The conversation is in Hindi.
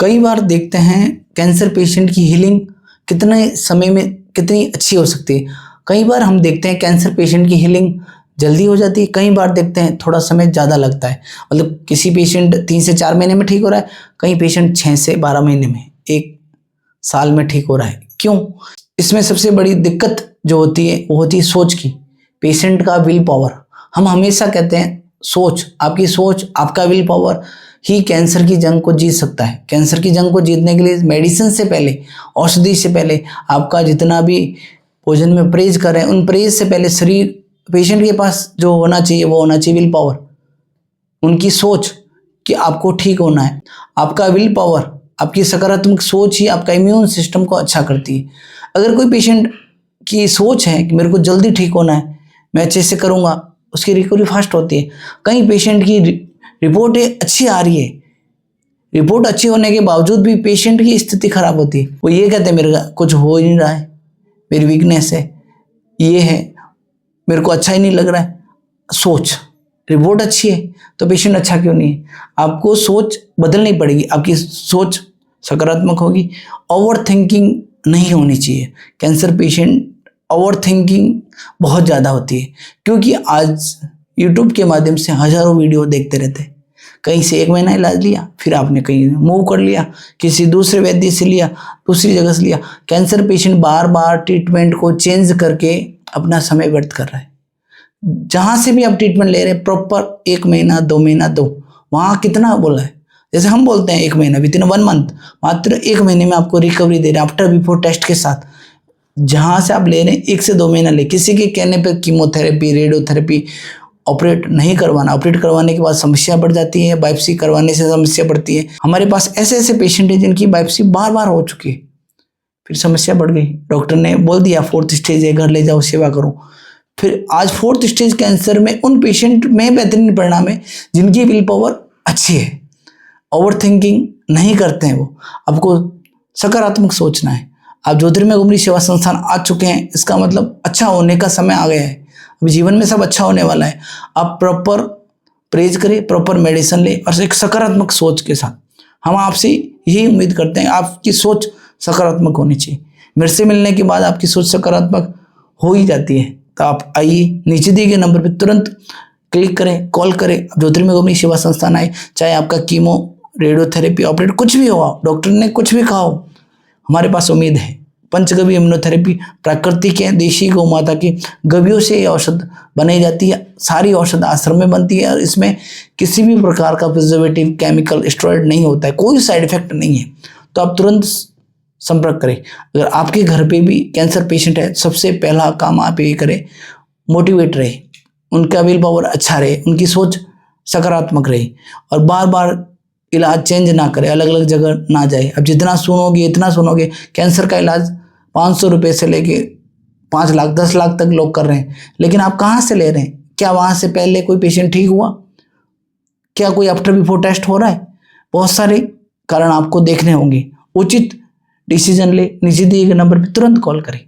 कई बार देखते हैं कैंसर पेशेंट की हीलिंग कितने समय में कितनी अच्छी हो सकती है। कई बार हम देखते हैं कैंसर पेशेंट की हीलिंग जल्दी हो जाती है, कई बार देखते हैं थोड़ा समय ज़्यादा लगता है। मतलब किसी पेशेंट 3 से 4 महीने में ठीक हो रहा है, कई पेशेंट 6 से 12 महीने में, 1 साल में ठीक हो रहा है। क्यों? इसमें सबसे बड़ी दिक्कत जो होती है वो होती है सोच की, पेशेंट का विल पावर। हम हमेशा कहते हैं आपकी सोच, आपका विल पावर ही कैंसर की जंग को जीत सकता है। कैंसर की जंग को जीतने के लिए मेडिसिन से पहले, औषधि से पहले, आपका जितना भी भोजन में परहेज करें, उन परहेज से पहले शरीर, पेशेंट के पास जो होना चाहिए वो होना चाहिए विल पावर, उनकी सोच कि आपको ठीक होना है। आपका विल पावर, आपकी सकारात्मक सोच ही आपका इम्यून सिस्टम को अच्छा करती है। अगर कोई पेशेंट की सोच है कि मेरे को जल्दी ठीक होना है, मैं अच्छे से करूँगा, उसकी रिकवरी फास्ट होती है। कई पेशेंट की रिपोर्ट अच्छी आ रही है, रिपोर्ट अच्छी होने के बावजूद भी पेशेंट की स्थिति खराब होती है। वो ये कहते हैं मेरे कुछ हो ही नहीं रहा है, मेरी वीकनेस है, ये है, मेरे को अच्छा ही नहीं लग रहा है। सोच, रिपोर्ट अच्छी है तो पेशेंट अच्छा क्यों नहीं है? आपको सोच बदलनी पड़ेगी, आपकी सोच सकारात्मक होगी। ओवर थिंकिंग नहीं होनी चाहिए। कैंसर पेशेंट ओवर थिंकिंग बहुत ज़्यादा होती है, क्योंकि आज यूट्यूब के माध्यम से हज़ारों वीडियो देखते रहते हैं। कहीं से 1 महीना इलाज लिया, फिर आपने कहीं मूव कर लिया, किसी दूसरे वैद्य से लिया, दूसरी जगह से लिया। कैंसर पेशेंट बार बार ट्रीटमेंट को चेंज करके अपना समय व्यर्थ कर रहा है। जहाँ से भी आप ट्रीटमेंट ले रहे हैं प्रॉपर 1 महीना 2 महीना दो, वहाँ कितना बोला है, जैसे हम बोलते हैं 1 महीना, विदिन 1 मंथ, मात्र 1 महीने में आपको रिकवरी दे रहे हैं आफ्टर बिफोर टेस्ट के साथ। जहाँ से आप ले रहे हैं 1 से 2 महीना ले, किसी के कहने पर कीमोथेरेपी, रेडियोथेरेपी ऑपरेट नहीं करवाना। ऑपरेट करवाने के बाद समस्या बढ़ जाती है, बायोप्सी करवाने से समस्या बढ़ती है। हमारे पास ऐसे ऐसे पेशेंट हैं जिनकी बायोप्सी बार बार हो चुकी है, फिर समस्या बढ़ गई, डॉक्टर ने बोल दिया 4th स्टेज है, घर ले जाओ, सेवा करो। फिर आज 4th स्टेज कैंसर में उन पेशेंट में बेहतरीन परिणाम है जिनकी विल पावर अच्छी है, ओवर थिंकिंग नहीं करते हैं। वो आपको सकारात्मक सोचना है। आप ज्योतिर्मय घुमरी सेवा संस्थान आ चुके हैं, इसका मतलब अच्छा होने का समय आ गया है। अभी जीवन में सब अच्छा होने वाला है। आप प्रॉपर परहेज करें, प्रॉपर मेडिसिन लें और एक सकारात्मक सोच के साथ। हम आपसे यही उम्मीद करते हैं, आपकी सोच सकारात्मक होनी चाहिए। मेरे से मिलने के बाद आपकी सोच सकारात्मक हो ही जाती है। तो आप आइए, नीचे दिए गए नंबर पर तुरंत क्लिक करें, कॉल करें, ज्योतिर्मय घुमरी सेवा संस्थान आए। चाहे आपका कीमो, रेडियोथेरेपी, ऑपरेट कुछ भी हो, डॉक्टर ने कुछ भी कहा हो, हमारे पास उम्मीद है। पंचगव्य इम्यूनोथेरेपी प्राकृतिक है, देशी गौ माता की गव्यों से ये औषध बनाई जाती है। सारी औषध आश्रम में बनती है और इसमें किसी भी प्रकार का प्रिजर्वेटिव, केमिकल, स्टेरॉइड नहीं होता है, कोई साइड इफेक्ट नहीं है। तो आप तुरंत संपर्क करें। अगर आपके घर पे भी कैंसर पेशेंट है, सबसे पहला काम आप ये करें, मोटिवेट रहे, उनका विल पावर अच्छा रहे, उनकी सोच सकारात्मक रहे और बार बार इलाज चेंज ना करें, अलग अलग जगह ना जाए। अब जितना सुनोगे इतना सुनोगे। कैंसर का इलाज 500 रुपये से लेके 5 लाख 10 लाख तक लोग कर रहे हैं, लेकिन आप कहाँ से ले रहे हैं? क्या वहाँ से पहले कोई पेशेंट ठीक हुआ? क्या कोई आफ्टर बिफोर टेस्ट हो रहा है? बहुत सारे कारण आपको देखने होंगे। उचित डिसीजन ले, नीचे दिए गए नंबर पर तुरंत कॉल करें।